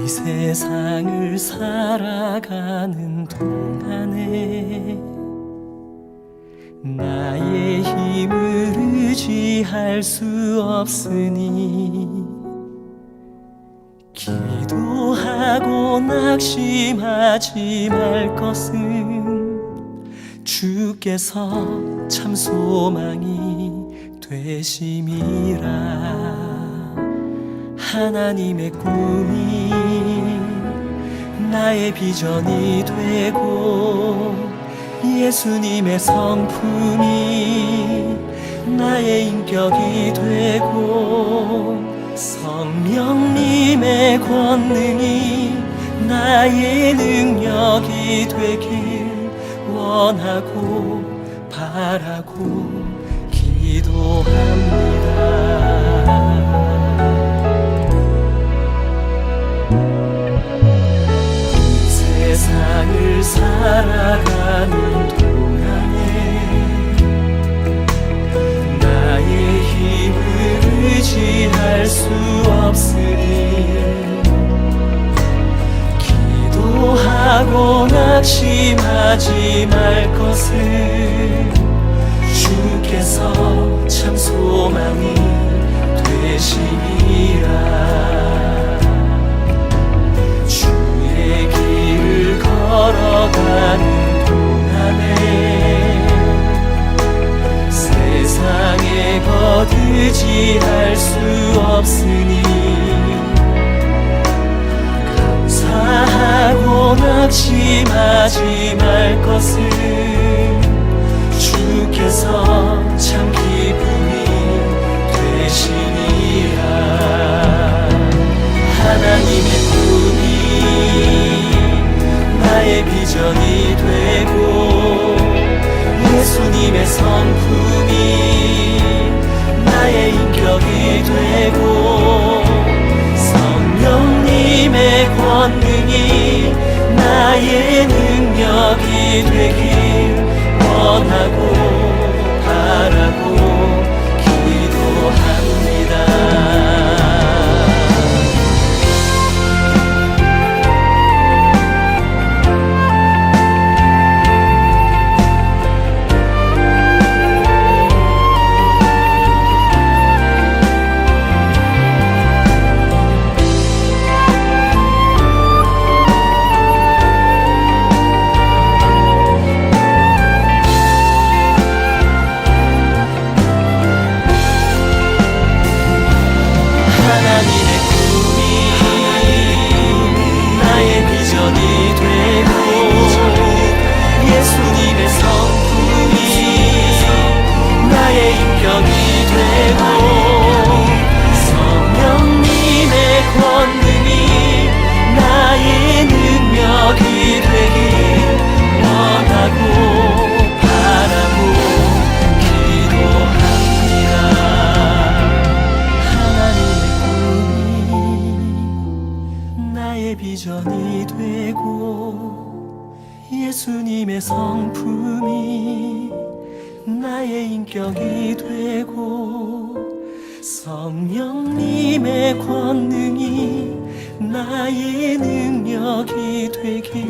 이 세상을 살아가는 동안에 나의 힘을 의지할 수 없으니 기도하고 낙심하지 말 것은 주께서 참 소망이 되심이라. 하나님의 꿈이 나의 비전이 되고 예수님의 성품이 나의 인격이 되고 성령님의 권능이 나의 능력이 되길 원하고 바라고 기도합니다. 세상을 살아가는 동안에 나의 힘을 의지할 수 없으니 기도하고 낙심하지 말 것을 주께서 참 소망이 되심이라. 주의 길을 걸어가는 동안에 세상에 거두지할 수 없으니 감사하고 낙심하지 말 것을 주께서 참 기쁨이 되시니라. 하나님의 꿈이 나의 비전이 되고 예수님의 성품이 나의 인격이 되고 성령님의 권능이 나의 능력이 되길 원하고 바라고 기도합니다. 비전이 되고 예수님의 성품이 나의 인격이 되고 성령님의 권능이 나의 능력이 되길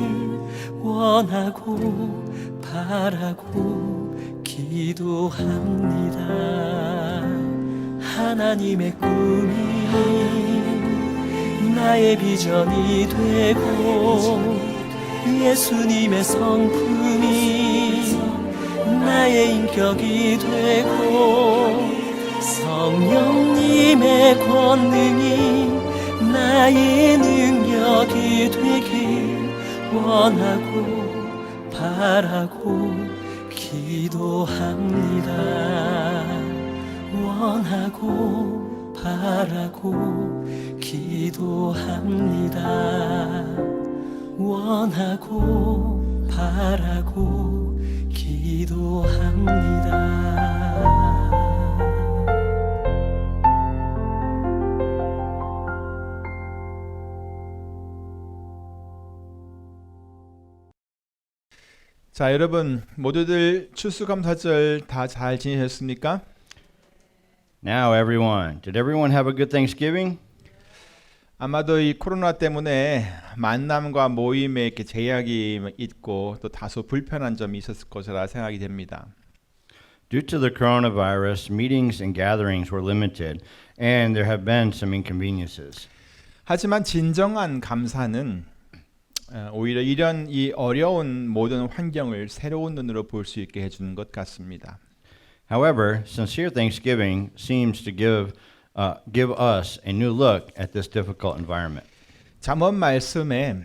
원하고 바라고 기도합니다. 하나님의 꿈이 나의 비전이 되고 예수님의 성품이 나의 인격이 되고 성령님의 권능이 나의 능력이 되길 원하고 바라고 기도합니다. 원하고 바라고 기도합니다. 원하고 바라고 기도합니다. 자, 여러분 모두들 추수감사절 다 잘 지내셨습니까? Now, everyone, did everyone have a good Thanksgiving? 아마도 이 코로나 때문에 만남과 모임에 이렇게 제약이 있고 또 다소 불편한 점이 있었을 것이라 생각이 됩니다. Due to the coronavirus, meetings and gatherings were limited, and there have been some inconveniences. 하지만 진정한 감사는 오히려 이런 이 어려운 모든 환경을 새로운 눈으로 볼 수 있게 해주는 것 같습니다. However, sincere thanksgiving seems to give us a new look at this difficult environment. 잠언 말씀에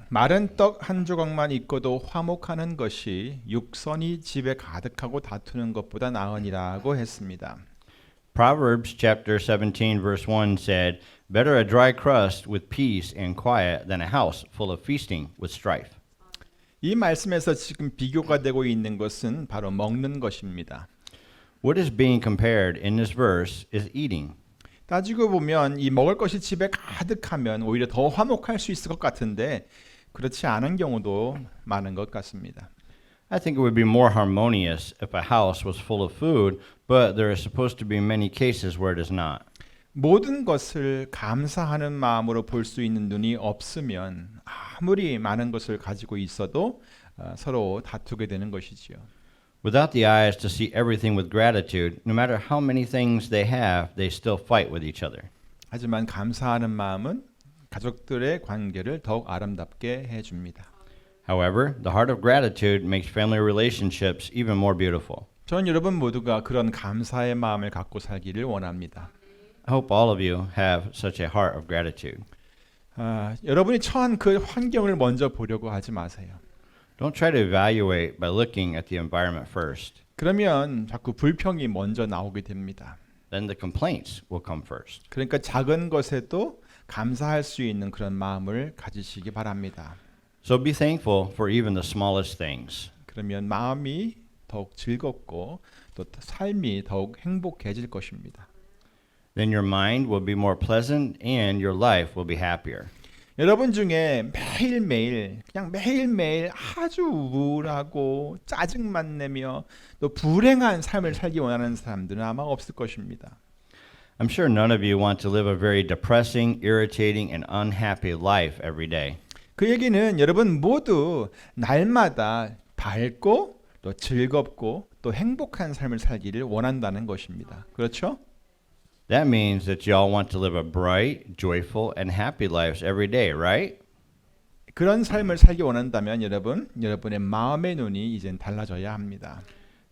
마른 떡 한 조각만 있고도 화목하는 것이 육선이 집에 가득하고 다투는 것보다 나으니라고 했습니다. Proverbs chapter 17 verse 1 said, "Better a dry crust with peace and quiet than a house full of feasting with strife." 이 말씀에서 지금 비교가 되고 있는 것은 바로 먹는 것입니다. What is being compared in this verse is eating. 따지고 보면 이 먹을 것이 집에 가득하면 오히려 더 화목할 수 있을 것 같은데 그렇지 않은 경우도 많은 것 같습니다. I think it would be more harmonious if a house was full of food, but there are supposed to be many cases where it is not. 모든 것을 감사하는 마음으로 볼 수 있는 눈이 없으면 아무리 많은 것을 가지고 있어도 서로 다투게 되는 것이지요. Without the eyes to see everything with gratitude, no matter how many things they have, they still fight with each other. 하지만 감사하는 마음은 가족들의 관계를 더욱 아름답게 해줍니다. However, the heart of gratitude makes family relationships even more beautiful. 저는 여러분 모두가 그런 감사의 마음을 갖고 살기를 원합니다. I hope all of you have such a heart of gratitude. 여러분이 처한 그 환경을 먼저 보려고 하지 마세요. Don't try to evaluate by looking at the environment first. 그러면 자꾸 불평이 먼저 나오게 됩니다. Then the complaints will come first. 그러니까 작은 것에도 감사할 수 있는 그런 마음을 가지시기 바랍니다. So be thankful for even the smallest things. 그러면 마음이 더욱 즐겁고 또 삶이 더욱 행복해질 것입니다. Then your mind will be more pleasant and your life will be happier. 여러분 중에 매일매일 그냥 매일매일 아주 우울하고 짜증만 내며 또 불행한 삶을 살기 원하는 사람들은 아마 없을 것입니다. I'm sure none of you want to live a very depressing, irritating, and unhappy life every day. 그 얘기는 여러분 모두 날마다 밝고 또 즐겁고 또 행복한 삶을 살기를 원한다는 것입니다. 그렇죠? That means that you all want to live a bright, joyful, and happy lives every day, right? 그런 삶을 살기 원한다면 여러분의 마음의 눈이 이젠 달라져야 합니다.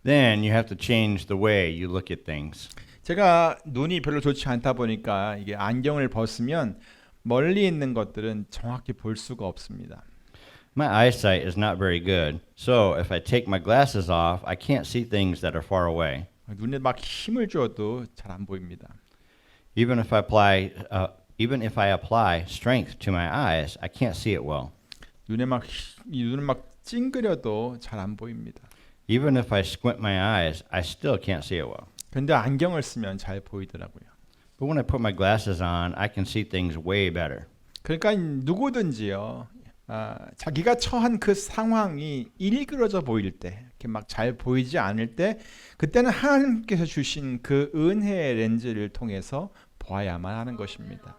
Then you have to change the way you look at things. 제가 눈이 별로 좋지 않다 보니까 이게 안경을 벗으면 멀리 있는 것들은 정확히 볼 수가 없습니다. My eyesight is not very good, so if I take my glasses off, I can't see things that are far away. 눈에 막 힘을 줘도 잘 안 보입니다. Even if I apply strength to my eyes, I can't see it well. 눈을 막 찡그려도 잘 안 보입니다. Even if I squint my eyes, I still can't see it well. 그런데 안경을 쓰면 잘 보이더라고요. But when I put my glasses on, I can see things way better. 그러니까 누구든지요. 자기가 처한 그 상황이 일그러져 보일 때, 이렇게 막 잘 보이지 않을 때, 그때는 하나님께서 주신 그 은혜의 렌즈를 통해서 보아야만 하는 것입니다.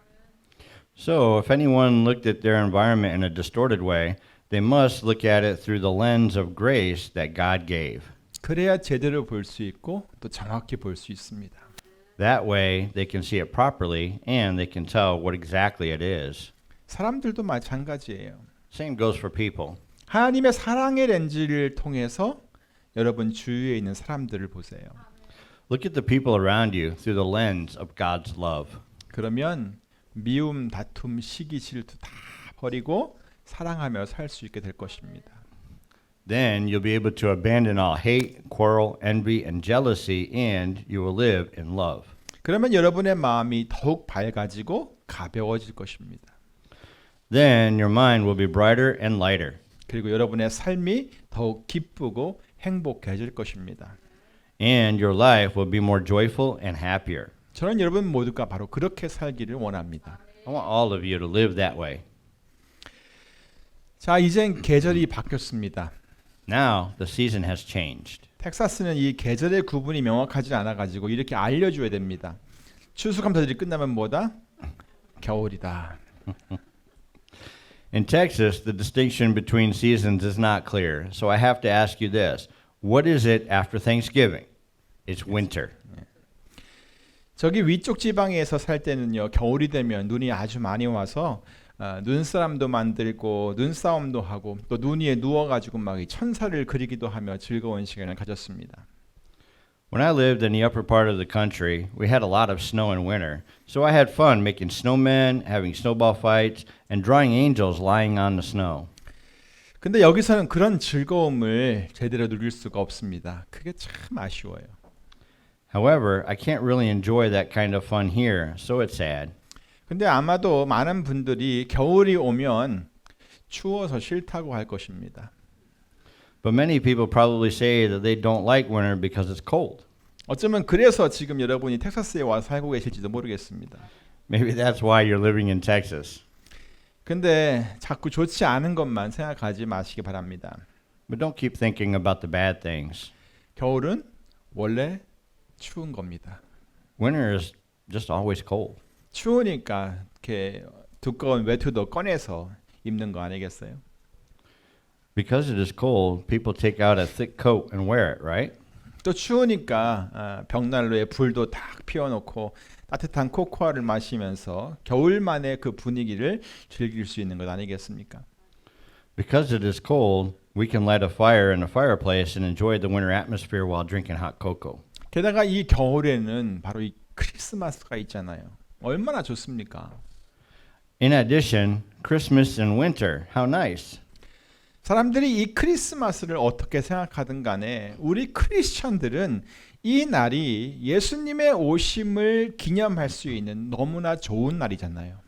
So, if anyone looked at their environment in a distorted way, they must look at it through the lens of grace that God gave. 그래야 제대로 볼 수 있고 또 정확히 볼 수 있습니다. That way, they can see it properly and they can tell what exactly it is. 사람들도 마찬가지예요. Same goes for people. 하나님의 사랑의 렌즈를 통해서 여러분 주위에 있는 사람들을 보세요. Look at the people around you through the lens of God's love. 그러면 미움, 다툼, 시기, 질투 다 버리고 사랑하며 살 수 있게 될 것입니다. Then you'll be able to abandon all hate, quarrel, envy, and jealousy, and you will live in love. 그러면 여러분의 마음이 더욱 밝아지고 가벼워질 것입니다. Then your mind will be brighter and lighter, 그리고 여러분의 삶이 더욱 기쁘고 행복해질 것입니다. and your life will be more joyful and happier. 저는 여러분 모두가 바로 그렇게 살기를 원합니다. I want all of you to live that way. 자, 이젠 계절이 바뀌었습니다. Now the season has changed. 텍사스는 이 계절의 구분이 명확하지 않아 가지고 이렇게 알려줘야 됩니다. 추수감사절이 끝나면 뭐다? 겨울이다. In Texas, the distinction between seasons is not clear, so I have to ask you this. What is it after Thanksgiving? It's winter. 저기 위쪽 지방에서 살 때는요, 겨울이 되면 눈이 아주 많이 와서 눈사람도 만들고 눈싸움도 하고 또 눈 위에 누워가지고 막 이 천사를 그리기도 하며 즐거운 시간을 가졌습니다. When I lived in the upper part of the country, we had a lot of snow in winter, so I had fun making snowmen, having snowball fights, and drawing angels lying on the snow. 근데 여기서는 그런 즐거움을 제대로 누릴 수가 없습니다. 그게 참 아쉬워요. However, I can't really enjoy that kind of fun here, so it's sad. 근데 아마도 많은 분들이 겨울이 오면 추워서 싫다고 할 것입니다. But many people probably say that they don't like winter because it's cold. 어쩌면 그래서 지금 여러분이 텍사스에 와서 살고 계실지도 모르겠습니다. Maybe that's why you're living in Texas. 근데 자꾸 좋지 않은 것만 생각하지 마시기 바랍니다. But don't keep thinking about the bad things. 겨울은 원래 추운 겁니다. Winter is just always cold. 추우니까 이렇게 두꺼운 외투도 꺼내서 입는 거 아니겠어요? Because it is cold, people take out a thick coat and wear it, right? 또 추우니까 벽난로에 불도 딱 피워놓고 따뜻한 코코아를 마시면서 겨울만의 그 분위기를 즐길 수 있는 것 아니겠습니까? Because it is cold, we can light a fire in the fireplace and enjoy the winter atmosphere while drinking hot cocoa. 게다가 이 겨울에는 바로 이 크리스마스가 있잖아요. 얼마나 좋습니까? In addition, Christmas and winter, how nice. 사람들이 이 크리스마스를 어떻게 생각하든 간에 우리 크리스천들은 이 날이 예수님의 오심을 기념할 수 있는 너무나 좋은 날이잖아요.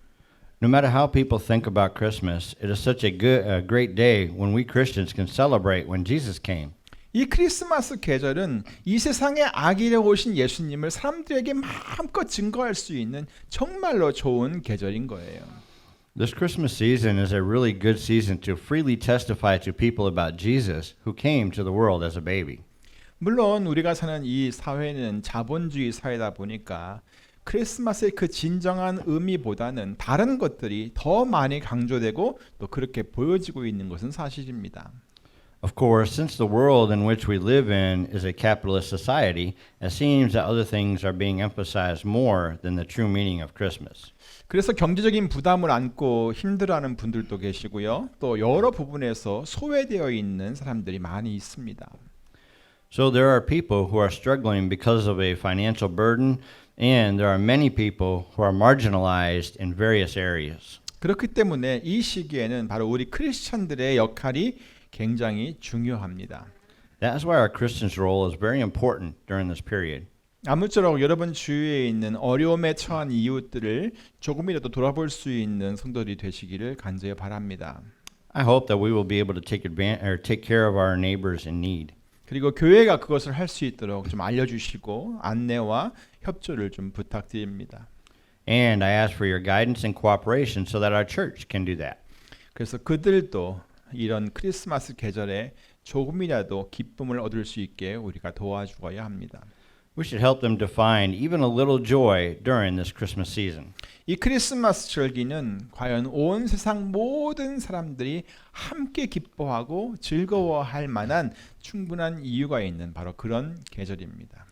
No matter how people think about Christmas, it is such a great day when we Christians can celebrate when Jesus came. 이 크리스마스 계절은 이 세상에 아기를 오신 예수님을 사람들에게 마음껏 증거할 수 있는 정말로 좋은 계절인 거예요. This Christmas season is a really good season to freely testify to people about Jesus who came to the world as a baby. 물론 우리가 사는 이 사회는 자본주의 사회다 보니까 크리스마스의 그 진정한 의미보다는 다른 것들이 더 많이 강조되고 또 그렇게 보여지고 있는 것은 사실입니다. Of course, since the world in which we live in is a capitalist society, it seems that other things are being emphasized more than the true meaning of Christmas. 그래서 경제적인 부담을 안고 힘들어하는 분들도 계시고요. 또 여러 부분에서 소외되어 있는 사람들이 많이 있습니다. So there are people who are struggling because of a financial burden, and there are many people who are marginalized in various areas. 그렇기 때문에 이 시기에는 바로 우리 크리스천들의 역할이 굉장히 중요합니다. That's why our Christian's role is very important during this period. 아무쪼록 여러분 주위에 있는 어려움에 처한 이웃들을 조금이라도 돌아볼 수 있는 성도들이 되시기를 간절히 바랍니다. I hope that we will be able to take care of our neighbors in need. 그리고 교회가 그것을 할 수 있도록 좀 알려주시고 안내와 협조를 좀 부탁드립니다. And I ask for your guidance and cooperation so that our church can do that. 그래서 그들도 이런 크리스마스 계절에 조금이라도 기쁨을 얻을 수 있게 우리가 도와주어야 합니다. We should help them to find even a little joy during this Christmas season. 이 크리스마스 절기는 과연 온 세상 모든 사람들이 함께 기뻐하고 즐거워할 만한 충분한 이유가 있는 바로 그런 계절입니다.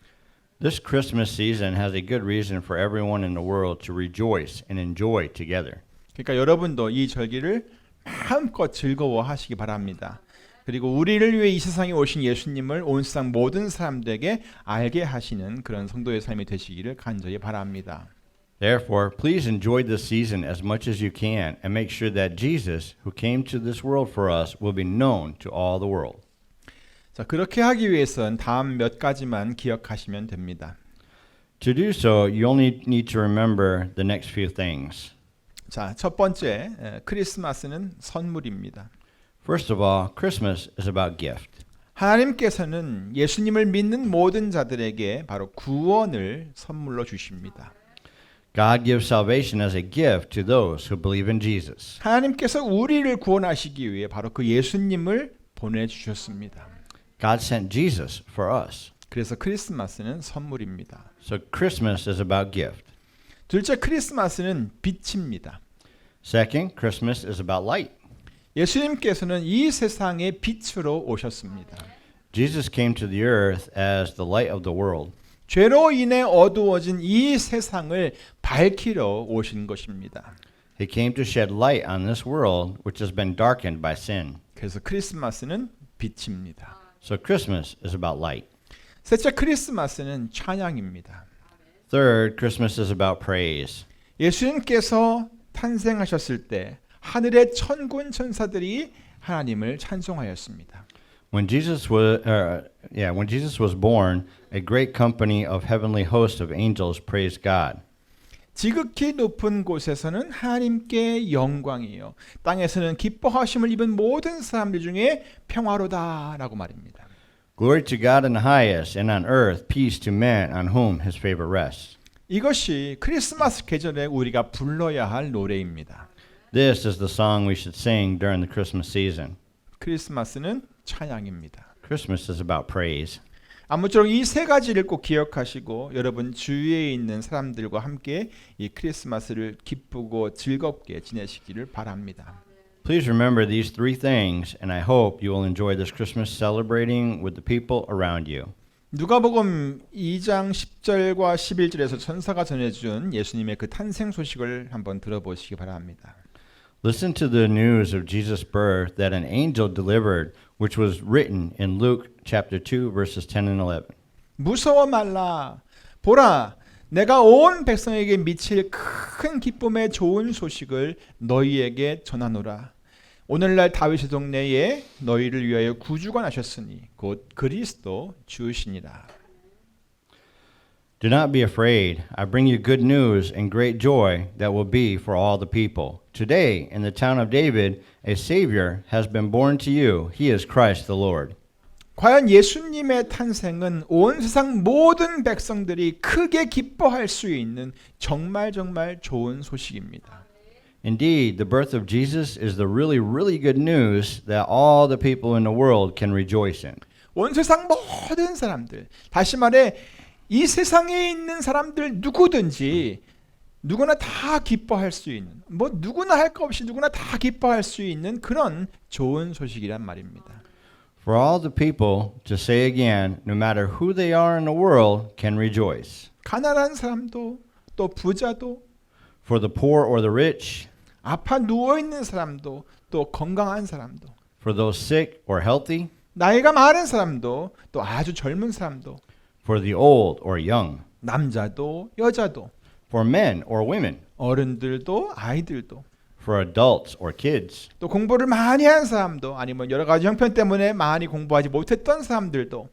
This Christmas season has a good reason for everyone in the world to rejoice and enjoy together. 그러니까 여러분도 이 절기를 마음껏 즐거워하시기 바랍니다. 그리고 우리를 위해 이 세상에 오신 예수님을 온 세상 모든 사람들에게 알게 하시는 그런 성도의 삶이 되시기를 간절히 바랍니다. Therefore, please enjoy this season as much as you can and make sure that Jesus, who came to this world for us, will be known to all the world. 자, 그렇게 하기 위해서는 다음 몇 가지만 기억하시면 됩니다. To do so, you only need to remember the next few things. 자, 첫 번째, 크리스마스는 선물입니다. First of all, Christmas is about gift. 하나님께서는 예수님을 믿는 모든 자들에게 바로 구원을 선물로 주십니다. God gives salvation as a gift to those who believe in Jesus. 하나님께서 우리를 구원하시기 위해 바로 그 예수님을 보내주셨습니다. God sent Jesus for us. 그래서 크리스마스는 선물입니다. So Christmas is about gift. 둘째, 크리스마스는 빛입니다. Second, Christmas is about light. 예수님께서는 이 세상의 빛으로 오셨습니다. Jesus came to the earth as the light of the world. 죄로 인해 어두워진 이 세상을 밝히러 오신 것입니다. He came to shed light on this world which has been darkened by sin. 그래서 크리스마스는 빛입니다. So Christmas is about light. 셋째, 크리스마스는 찬양입니다. Third, Christmas is about praise. 예수님께서 탄생하셨을 때 하늘의 천군 천사들이 하나님을 찬송하였습니다. When Jesus was born, a great company of heavenly hosts of angels praised God. 지극히 높은 곳에서는 하나님께 영광이요, 땅에서는 기뻐하심을 입은 모든 사람들 중에 평화로다라고 말입니다. Glory to God in the highest, and on earth peace to men on whom his favor rests. 이것이 크리스마스 계절에 우리가 불러야 할 노래입니다. This is the song we should sing during the Christmas season. 크리스마스는 찬양입니다. Christmas is about praise. 아무쪼록 이 세 가지를 꼭 기억하시고 여러분 주위에 있는 사람들과 함께 이 크리스마스를 기쁘고 즐겁게 지내시기를 바랍니다. Please remember these three things, and I hope you will enjoy this Christmas celebrating with the people around you. 누가복음 2장 10절과 11절에서 천사가 전해준 예수님의 그 탄생 소식을 한번 들어보시기 바랍니다. Listen to the news of Jesus' birth that an angel delivered, which was written in Luke chapter 2 verses 10 and 11. 무서워 말라. 보라, 내가 온 백성에게 미칠 큰 기쁨의 좋은 소식을 너희에게 전하노라. 오늘날 다윗의 동네에 너희를 위하여 구주가 나셨으니 곧 그리스도 주시니라. Do not be afraid. I bring you good news and great joy that will be for all the people. Today, in the town of David, a Savior has been born to you. He is Christ the Lord. 과연 예수님의 탄생은 온 세상 모든 백성들이 크게 기뻐할 수 있는 정말 좋은 소식입니다. Indeed, the birth of Jesus is the really good news that all the people in the world can rejoice in. 온 세상 모든 사람들, 다시 말해 이 세상에 있는 사람들 누구든지 누구나 다 기뻐할 수 있는, 뭐 누구나 할 것 없이 누구나 다 기뻐할 수 있는 그런 좋은 소식이란 말입니다. For all the people, to say again, no matter who they are in the world, can rejoice. 가난한 사람도 또 부자도, For the poor or the rich, 아파 누워 있는 사람도 또 건강한 사람도, for those sick or healthy, 나이가 많은 사람도 또 아주 젊은 사람도, for the old or young, 남자도 여자도, for men or women, 어른들도 아이들도, for adults or kids, 또 공부를 많이 한 사람도, 아니면 여러 가지 형편 때문에 많이 공부하지 못했던 사람들도,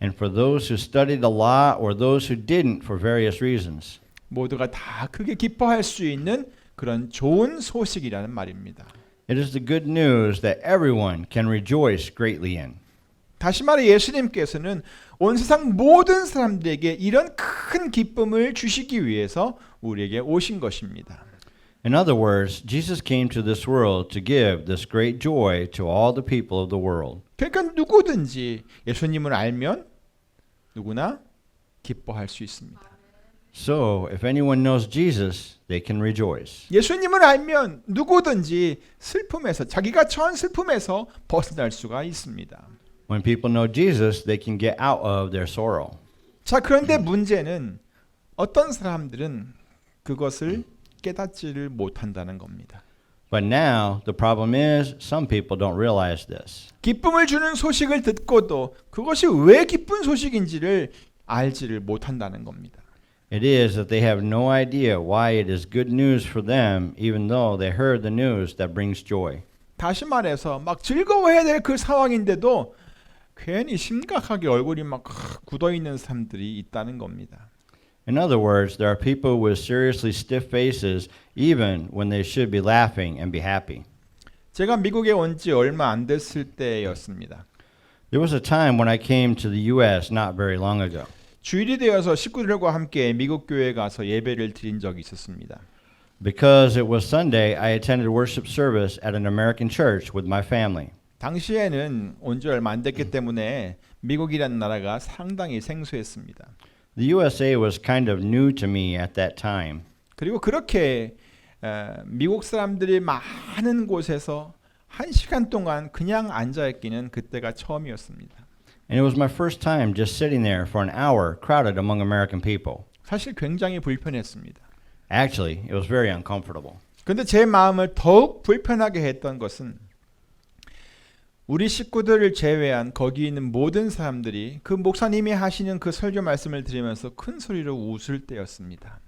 and for those who studied a lot or those who didn't for various reasons. 모두가 다 크게 기뻐할 수 있는 그런 좋은 소식이라는 말입니다. It is the good news that everyone can rejoice greatly in. 다시 말해 예수님께서는 온 세상 모든 사람들에게 이런 큰 기쁨을 주시기 위해서 우리에게 오신 것입니다. In other words, Jesus came to this world to give this great joy to all the people of the world. 그러니까 누구든지 예수님을 알면 누구나 기뻐할 수 있습니다. So, if anyone knows Jesus, they can rejoice. 예수님을 알면 누구든지 슬픔에서, 자기가 처한 슬픔에서 벗어날 수가 있습니다. When people know Jesus, they can get out of their sorrow. 자, 그런데 문제는 어떤 사람들은 그것을 깨닫지를 못한다는 겁니다. But now, the problem is, some people don't realize this. 기쁨을 주는 소식을 듣고도 그것이 왜 기쁜 소식인지를 알지를 못한다는 겁니다. It is that they have no idea why it is good news for them, even though they heard the news that brings joy. 다시 말해서 막 즐거워해야 될 그 상황인데도 괜히 심각하게 얼굴이 막 굳어 있는 사람들이 있다는 겁니다. In other words, there are people with seriously stiff faces even when they should be laughing and be happy. 제가 미국에 온 지 얼마 안 됐을 때였습니다. There was a time when I came to the U.S. not very long ago. 주일이 되어서 식구들과 함께 미국 교회에 가서 예배를 드린 적이 있었습니다. Because it was Sunday, I attended worship service at an American church with my family. 당시에는 온 지 얼마 안 됐기 때문에 미국이라는 나라가 상당히 생소했습니다. The USA was kind of new to me at that time. 그리고 그렇게 미국 사람들이 많은 곳에서 1시간 동안 그냥 앉아있기는 그때가 처음이었습니다. And it was my first time just sitting there for an hour crowded among American people. 사실 굉장히 불편했습니다. Actually, it was very uncomfortable. 그런데 제 마음을 더욱 불편하게 했던 것은 우리 식구들을 제외한 거기 있는 모든 사람들이 그 목사님이 하시는 그 설교 말씀을 들으면서 큰 소리로 웃을 때였습니다.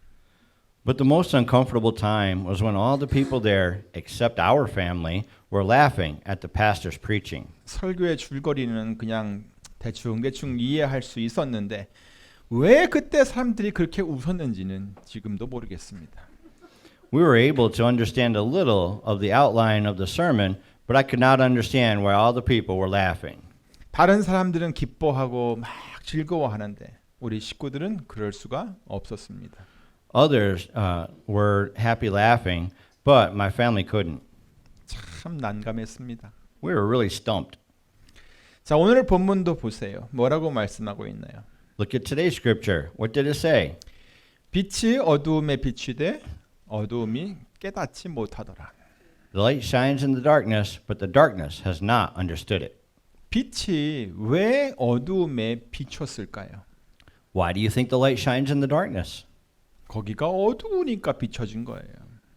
But the most uncomfortable time was when all the people there, except our family, were laughing at the pastor's preaching. 설교의 줄거리는 그냥 대충 이해할 수 있었는데 왜 그때 사람들이 그렇게 웃었는지는 지금도 모르겠습니다. We were able to understand a little of the outline of the sermon, but I could not understand why all the people were laughing. 다른 사람들은 기뻐하고 막 즐거워하는데 우리 식구들은 그럴 수가 없었습니다. Others were happy laughing, but my family couldn't. 참 난감했습니다. We were really stumped. 자, 오늘 본문도 보세요. 뭐라고 말씀하고 있나요? Look at today's scripture. What did it say? 빛이 어두움에 비추되 어두움이 깨닫지 못하더라. The light shines in the darkness, but the darkness has not understood it. 빛이 왜 어두움에 비췄을까요? Why do you think the light shines in the darkness? 거기가 어두우니까 비춰진 거예요.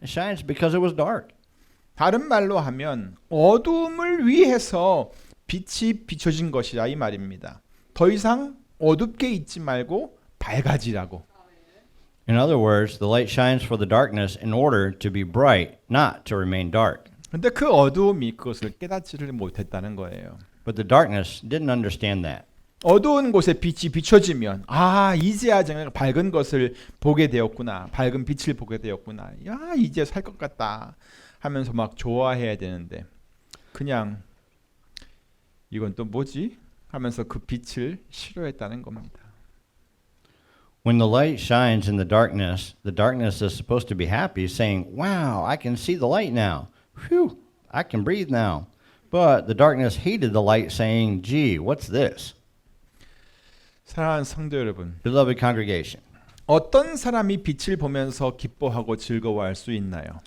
It shines because it was dark. 다른 말로 하면 어두움을 위해서 빛이 비춰진 것이라 이 말입니다. 더 이상 어둡게 있지 말고 밝아지라고. In other words, the light shines for the darkness in order to be bright, not to remain dark. 근데 그 어두움이 그것을 깨닫지를 못했다는 거예요. But the darkness didn't understand that. 어두운 곳에 빛이 비춰지면 이제야 정말 밝은 것을 보게 되었구나. 밝은 빛을 보게 되었구나. 야, 이제 살 것 같다 하면서 막 좋아해야 되는데 그냥 이건 또 뭐지? 하면서 그 빛을 싫어했다는 겁니다. When the light shines in the darkness is supposed to be happy, saying, "Wow, I can see the light now. Phew, I can breathe now." But the darkness hated the light, saying, "Gee, what's this?" 사랑하는 성도 여러분, Beloved congregation, 어떤 사람이 빛을 보면서 기뻐하고 즐거워할 수 있나요?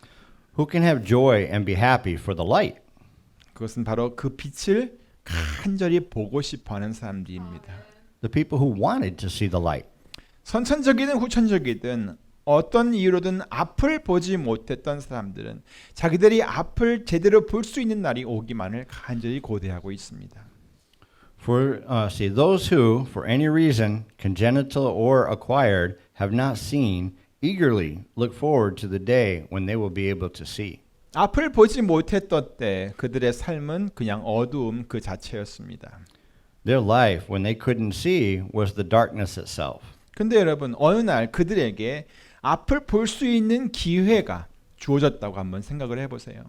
who can have joy and be happy for the light? 그것은 바로 그 빛을 간절히 보고 싶어하는 사람들입니다. The people who wanted to see the light. 선천적이든 후천적이든 어떤 이유로든 앞을 보지 못했던 사람들은 자기들이 앞을 제대로 볼 수 있는 날이 오기만을 간절히 고대하고 있습니다. See, those who, for any reason, congenital or acquired, have not seen, eagerly look forward to the day when they will be able to see. 앞을 보지 못했던 때 그들의 삶은 그냥 어두움 그 자체였습니다. Their life, when they couldn't see, was the darkness itself. 근데 여러분, 어느 날 그들에게 앞을 볼 수 있는 기회가 주어졌다고 한번 생각을 해보세요.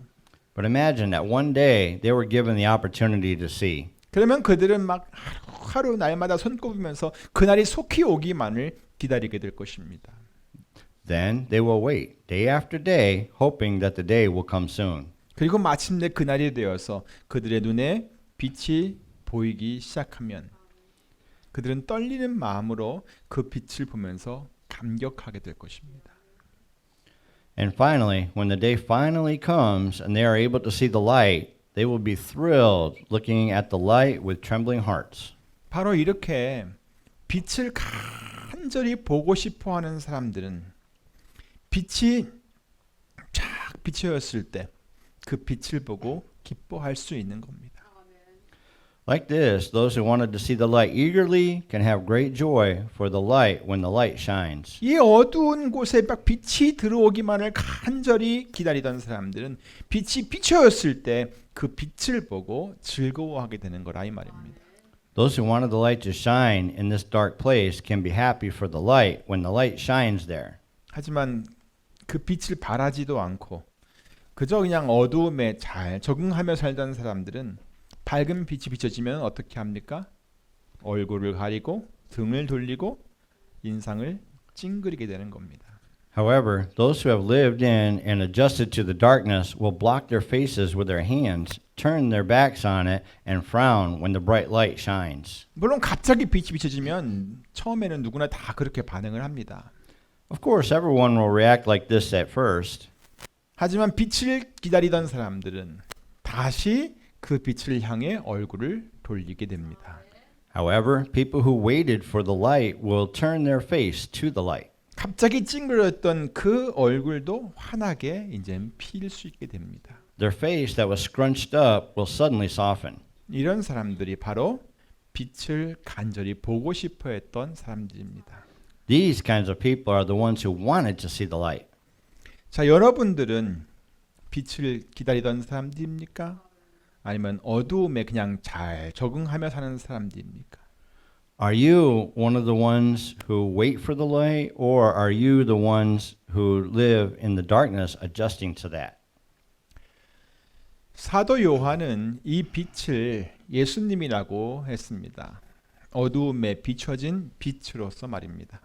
But imagine that one day they were given the opportunity to see. 그러면 그들은 막 하루 날마다 손꼽으면서 그날이 속히 오기만을 기다리게 될 것입니다. Then they will wait day after day, hoping that the day will come soon. 그리고 마침내 그날이 되어서 그들의 눈에 빛이 보이기 시작하면 그들은 떨리는 마음으로 그 빛을 보면서 감격하게 될 것입니다. And finally, when the day finally comes and they are able to see the light, they will be thrilled looking at the light with trembling hearts. 바로 이렇게 빛을 간절히 보고 싶어하는 사람들은 빛이 쫙 비춰졌을 때 그 빛을 보고 기뻐할 수 있는 겁니다. Like this, those who wanted to see the light eagerly can have great joy for the light when the light shines. 이 어두운 곳에 막 빛이 들어오기만을 간절히 기다리던 사람들은 빛이 비춰졌을 때 그 빛을 보고 즐거워하게 되는 거라 이 말입니다. Those who wanted the light to shine in this dark place can be happy for the light when the light shines there. 하지만 그 빛을 바라지도 않고 그저 그냥 어두움에 잘 적응하며 살던 사람들은 밝은 빛이 비춰지면 어떻게 합니까? 얼굴을 가리고 등을 돌리고 인상을 찡그리게 되는 겁니다. However, those who have lived in and adjusted to the darkness will block their faces with their hands, turn their backs on it, and frown when the bright light shines. 물론 갑자기 빛이 비춰지면 처음에는 누구나 다 그렇게 반응을 합니다. Of course, everyone will react like this at first. 하지만 빛을 기다리던 사람들은 다시 그 빛을 향해 얼굴을 돌리게 됩니다. However, people who waited for the light will turn their face to the light. 갑자기 찡그렸던 그 얼굴도 환하게 이제 피일 수 있게 됩니다. Their face that was scrunched up will suddenly soften. 이런 사람들이 바로 빛을 간절히 보고 싶어 했던 사람들입니다. These kinds of people are the ones who wanted to see the light. 자, 여러분들은 빛을 기다리던 사람들입니까? 아니면 어두움에 그냥 잘 적응하며 사는 사람들입니까? Are you one of the ones who wait for the light, or are you the ones who live in the darkness adjusting to that? 사도 요한은 이 빛을 예수님이라고 했습니다. 어두움에 비춰진 빛으로서 말입니다.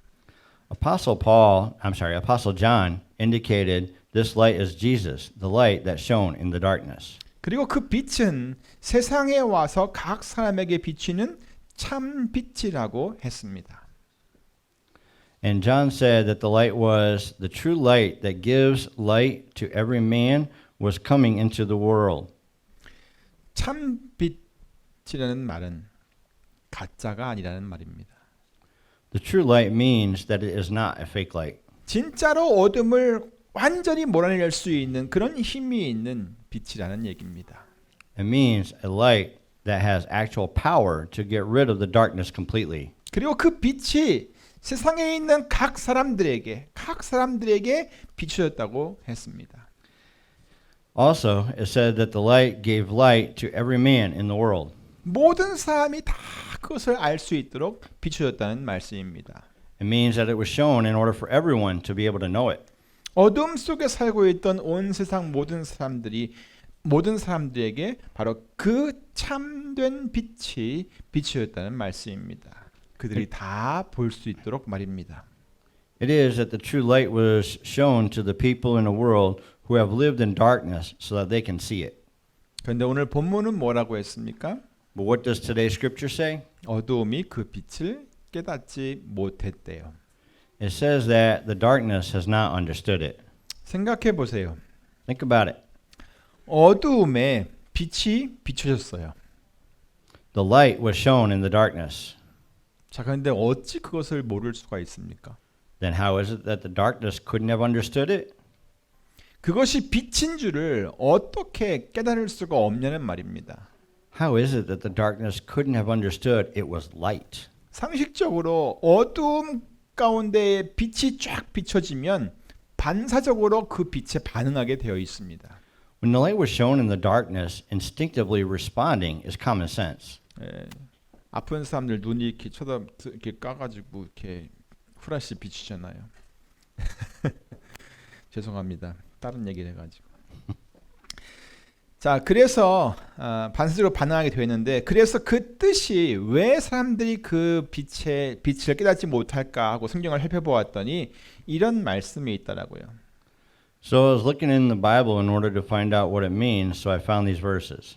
Apostle John indicated this light is Jesus, the light that shone in the darkness. 그리고 그 빛은 세상에 와서 각 사람에게 비치는 참 빛이라고 했습니다. And John said that the light was the true light that gives light to every man was coming into the world. 참 빛이라는 말은 가짜가 아니라는 말입니다. The true light means that it is not a fake light. 진짜로 어둠을 완전히 몰아낼 수 있는 그런 힘이 있는 빛이라는 얘기입니다. It means a light that has actual power to get rid of the darkness completely. 그리고 그 빛이 세상에 있는 각 사람들에게 비추었다고 했습니다. Also, it said that the light gave light to every man in the world. 모든 사람이 다 그것을 알 수 있도록 비추었다는 말씀입니다. It means that it was shown in order for everyone to be able to know it. 어둠 속에 살고 있던 온 세상 모든 사람들에게 바로 그 참된 빛이 비추었다는 말씀입니다. 그들이 다 볼 수 있도록 말입니다. It is that the true light was shown to the people in the world who have lived in darkness so that they can see it. 그런데 오늘 본문은 뭐라고 했습니까? But what does today's scripture say? 어두움이 그 빛을 깨닫지 못했대요. It says that the darkness has not understood it. 생각해 보세요. Think about it. 어두움에 빛이 비춰졌어요. The light was shown in the darkness. 자, 그런데 어찌 그것을 모를 수가 있습니까? Then how is it that the darkness couldn't have understood it? 그것이 빛인 줄을 어떻게 깨달을 수가 없냐는 말입니다. How is it that the darkness couldn't have understood it was light? 상식적으로 어두움 가운데 빛이 쫙 비춰지면 반사적으로 그 빛에 반응하게 되어 있습니다. When the light was shown in the darkness, instinctively responding is common sense. 예, 아픈 사람들 눈이 이렇게 이렇게 까가지고 이렇게 후라시 비추잖아요. 죄송합니다. 다른 얘기를 해가지고. 자, 그래서 반사적으로 반응하게 되었는데, 그래서 그 뜻이 왜 사람들이 그 빛을 깨닫지 못할까 하고 성경을 살펴보았더니 이런 말씀이 있더라고요. So I was looking in the Bible in order to find out what it means, so I found these verses.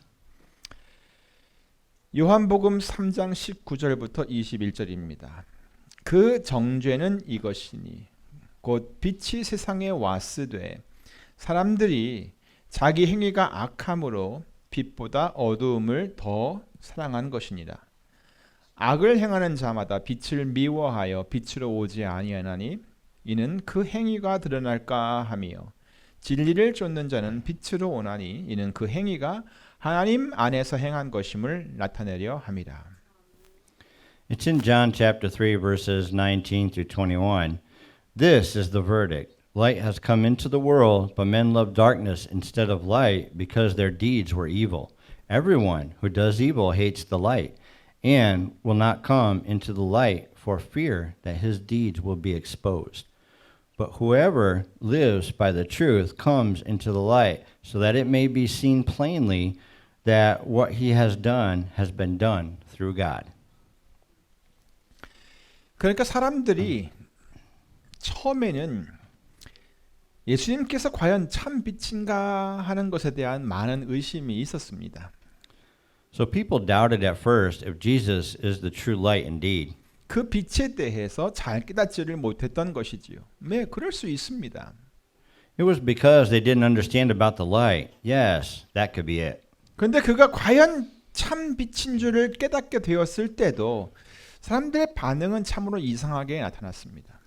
요한복음 3장 19절부터 21절입니다. 그 정죄는 이것이니 곧 빛이 세상에 왔으되 사람들이 자기 행위가 악함으로 빛보다 어두움을 더 사랑한 것이니라. 악을 행하는 자마다 빛을 미워하여 빛으로 오지 아니하나니 이는 그 행위가 드러날까 하며 진리를 쫓는 자는 빛으로 오나니 이는 그 행위가 하나님 안에서 행한 것임을 나타내려 함이라. It's in John chapter 3 verses 19 through 21. This is the verdict. Light has come into the world, but men love darkness instead of light because their deeds were evil. Everyone who does evil hates the light and will not come into the light for fear that his deeds will be exposed. But whoever lives by the truth comes into the light so that it may be seen plainly that what he has done has been done through God. 그러니까 사람들이 처음에는 예수님께서 과연 참 빛인가 하는 것에 대한 많은 의심이 있었습니다. So people doubted at first if Jesus is the true light indeed. 그 빛에 대해서 잘 깨닫지를 못했던 것이지요. 네, 그럴 수 있습니다. It was because they didn't understand about the light. Yes, that could be it. 그런데 그가 과연 참 빛인 줄을 깨닫게 되었을 때도 사람들의 반응은 참으로 이상하게 나타났습니다.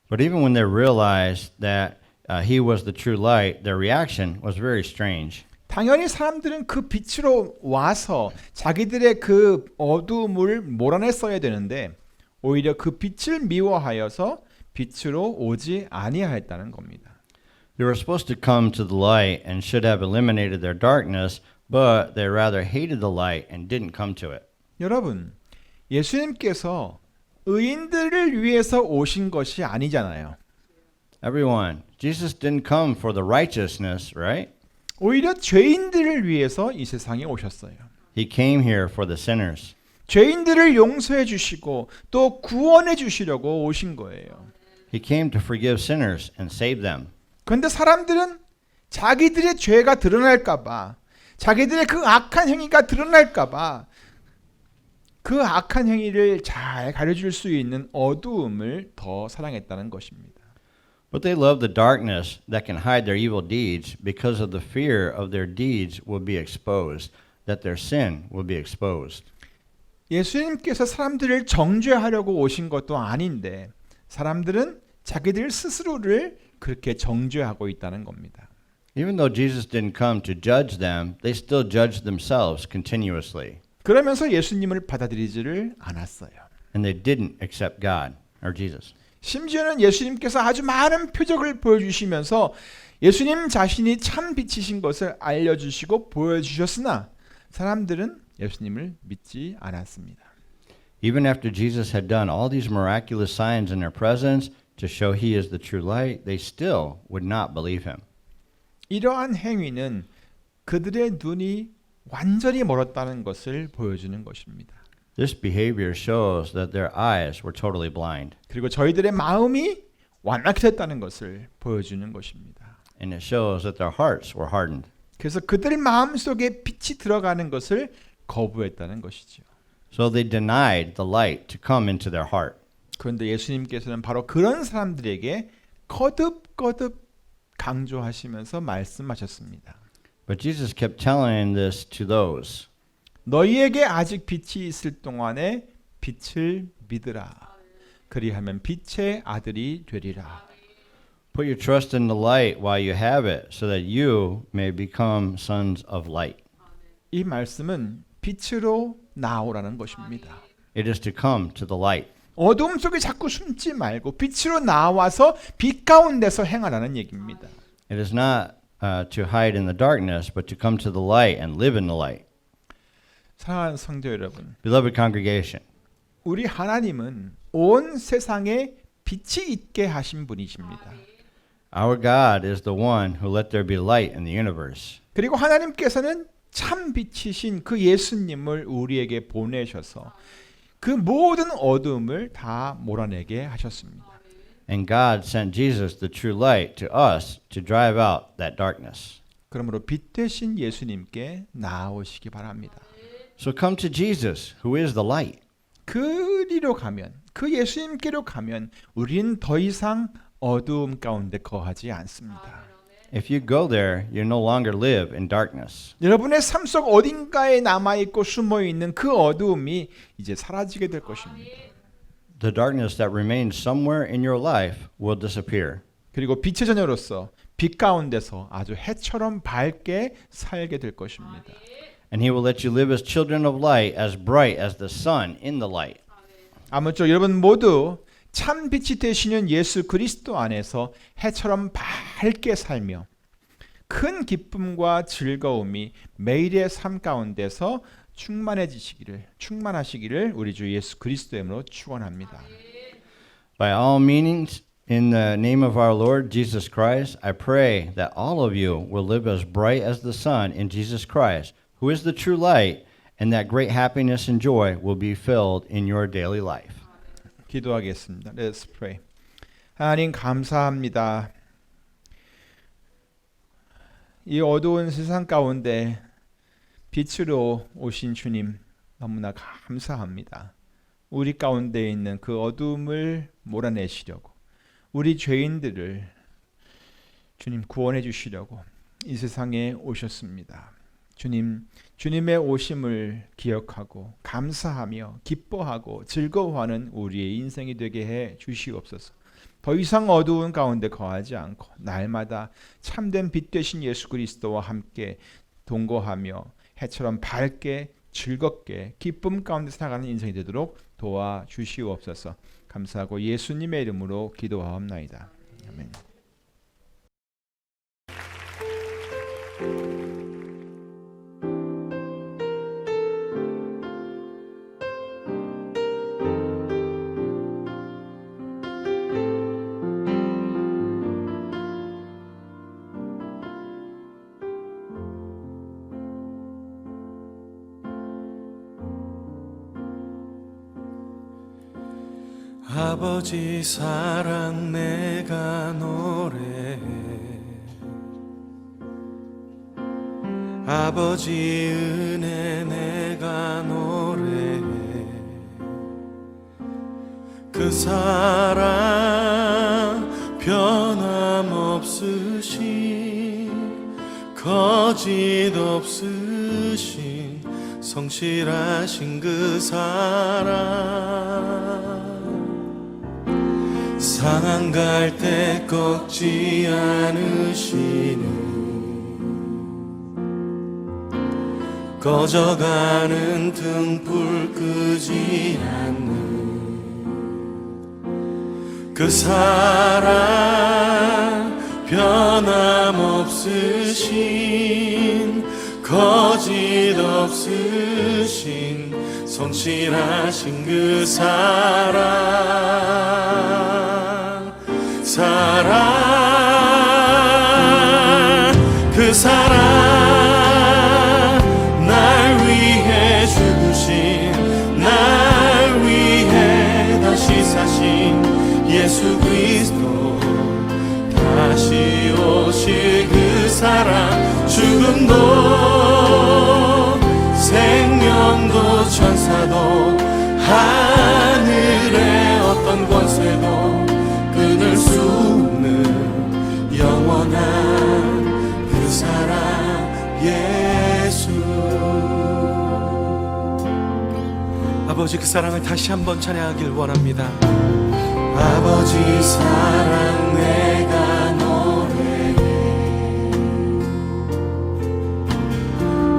But even when they realized that he was the true light, their reaction was very strange. 당연히 사람들은 그 빛으로 와서 자기들의 그 어두움을 몰아냈어야 되는데 오히려 그 빛을 미워하여서 빛으로 오지 아니하였다는 겁니다. They were supposed to come to the light and should have eliminated their darkness, but they rather hated the light and didn't come to it. 여러분, 예수님께서 의인들을 위해서 오신 것이 아니잖아요. Everyone, Jesus didn't come for the righteousness, right? 오히려 죄인들을 위해서 이 세상에 오셨어요. He came here for the sinners. 죄인들을 용서해 주시고 또 구원해 주시려고 오신 거예요. He came to forgive sinners and save them. 그런데 사람들은 자기들의 죄가 드러날까 봐, 자기들의 그 악한 행위가 드러날까 봐 그 악한 행위를 잘 가려줄 수 있는 어두움을 더 사랑했다는 것입니다. But they love the darkness that can hide their evil deeds because of the fear of their deeds will be exposed, that their sin will be exposed. 예수님께서 사람들을 정죄하려고 오신 것도 아닌데 사람들은 자기들 스스로를 그렇게 정죄하고 있다는 겁니다. Even though Jesus didn't come to judge them, they still judged themselves continuously. 그러면서 예수님을 받아들이지를 않았어요. And they didn't accept God or Jesus. 심지어는 예수님께서 아주 많은 표적을 보여주시면서 예수님 자신이 참 빛이신 것을 알려주시고 보여주셨으나 사람들은 예수님을 믿지 않았습니다. Even after Jesus had done all these miraculous signs in their presence to show he is the true light, they still would not believe him. 이러한 행위는 그들의 눈이 완전히 멀었다는 것을 보여주는 것입니다. This behavior shows that their eyes were totally blind. 그리고 저희들의 마음이 완악해 됐다는 것을 보여주는 것입니다. And it shows that their hearts were hardened. 그래서 그들 마음속에 빛이 들어가는 것을 거부했다는 것이죠. So they denied the light to come into their heart. 그런데 예수님께서는 바로 그런 사람들에게 거듭거듭 강조하시면서 말씀하셨습니다. But Jesus kept telling this to those. 너희에게 아직 빛이 있을 동안에 빛을 믿으라. 그리하면 빛의 아들이 되리라. Put your trust in the light while you have it, so that you may become sons of light. 이 말씀은 빛으로 나오라는 것입니다. It is to come to the light. 어두움 속에 자꾸 숨지 말고 빛으로 나와서 빛 가운데서 행하라는 얘기입니다. It is not to hide in the darkness, but to come to the light and live in the light. 사랑하는 성도 여러분, Beloved congregation, 우리 하나님은 온 세상에 빛이 있게 하신 분이십니다. our God is the one who let there be light in the universe. 그리고 하나님께서는 참 빛이신 그 예수님을 우리에게 보내셔서 그 모든 어두움을 다 몰아내게 하셨습니다. And God sent Jesus, the true light, to us to drive out that darkness. 그러므로 빛 되신 예수님께 나아오시기 바랍니다. So come to Jesus, who is the light. 그리로 가면, 그 예수님께로 가면 우리는 더 이상 어두움 가운데 거하지 않습니다. If you go there, you no longer live in darkness. 여러분의 삶 속 어딘가에 남아있고 숨어있는 그 어두움이 이제 사라지게 될 것입니다. The darkness that remains somewhere in your life will disappear. 그리고 빛의 자녀로서 빛 가운데서 아주 해처럼 밝게 살게 될 것입니다. And he will let you live as children of light, as bright as the sun in the light. 아무쪼록 여러분 모두 참 빛이 되시는 예수 그리스도 안에서 해처럼 밝게 살며 큰 기쁨과 즐거움이 매일의 삶 가운데서 충만하시기를 우리 주 예수 그리스도의 이름으로 축원합니다. By all meanings, in the name of our Lord Jesus Christ, I pray that all of you will live as bright as the sun in Jesus Christ, who is the true light, and that great happiness and joy will be filled in your daily life. 기도하겠습니다. Let's pray. 하나님 감사합니다. 이 어두운 세상 가운데 빛으로 오신 주님 너무나 감사합니다. 우리 가운데 있는 그 어두움을 몰아내시려고 우리 죄인들을 주님 구원해 주시려고 이 세상에 오셨습니다. 주님의 오심을 기억하고 감사하며 기뻐하고 즐거워하는 우리의 인생이 되게 해 주시옵소서. 더 이상 어두운 가운데 거하지 않고 날마다 참된 빛 되신 예수 그리스도와 함께 동거하며 해처럼 밝게 즐겁게 기쁨 가운데 살아가는 인생이 되도록 도와주시옵소서. 감사하고 예수님의 이름으로 기도하옵나이다. 아멘. 아버지 사랑 내가 노래해 아버지 은혜 내가 노래해 그 사랑 변함없으신 거짓 없으신 성실하신 그 사랑 상한 갈 때 꺾지 않으시는 꺼져가는 등불 끄지 않는 그 사랑 변함없으신 거짓 없으신 성실하신 그 그 사랑 날 위해 죽으신 날 위해 다시 사신 예수 그리스도 다시 오실 그 사랑 죽음도 생명도 천사도 하늘의 어떤 권세도 끊을 수 없는 영원한 그 사랑 예수. 아버지 그 사랑을 다시 한번 찬양하길 원합니다. 아버지 사랑 내가 노래해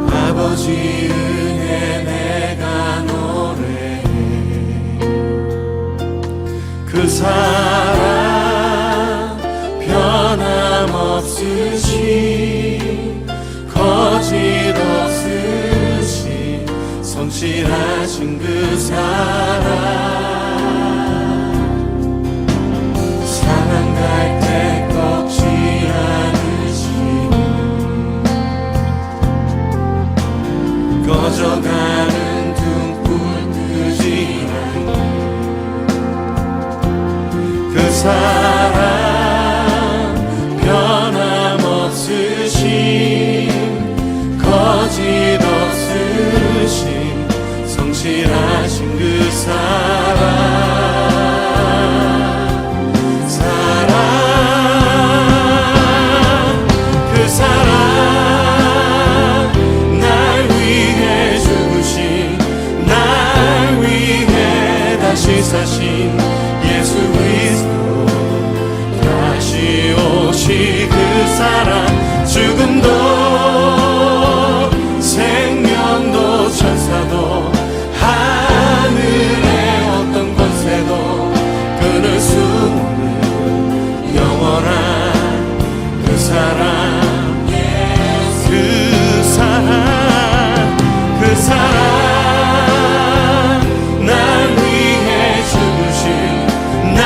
아버지 은혜 내가 노래해 그 사랑 변함없으신 거짓 없으신 성실하신 그 사랑 상한 갈 때 꺾지 않으신 꺼져가는 등불 끄지 않는 그 사랑 변함없으신 거짓 없으신 성실하신 그 그 사랑 날 위해 죽으신 날 위해 다시 사신 예수 그리스도 다시 오실 그 사랑 죽음도 생명도 천사도 하늘의 어떤 권세도 끊을 수 없는 영원한 그 사랑 그 사랑 날 위해 죽으신 날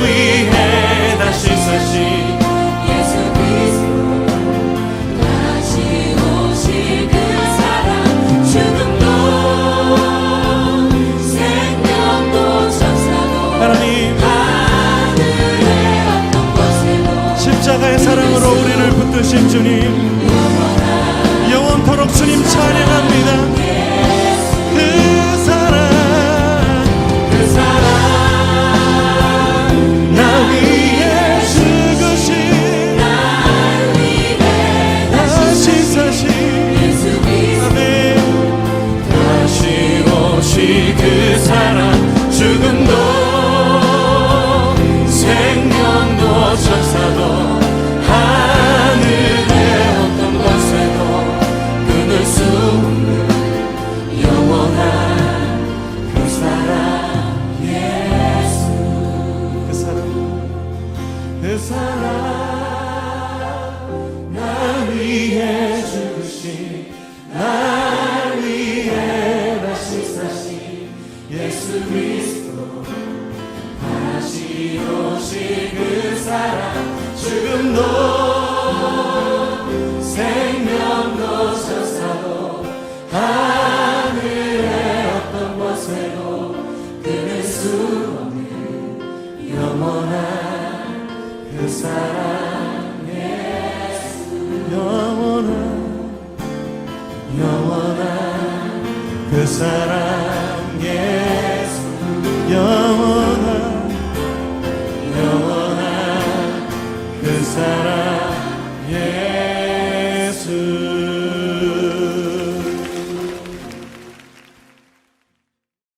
위해 다시 사신 예수 그리스도 다시 오실 그 사랑 죽음도 생명도 천사도 하나님 하늘의 어떤 권세도 십자가의 사랑으로 우리를 붙드신 주님 영원토록 주님 찬양합니다. 그 사랑 나 위해 죽으신 나 생명도 천사도 하늘의 어떤 곳에도 끊을 수 없는 영원한 그 사랑 예수 영원한 그 사랑 예수 영원한 그 사랑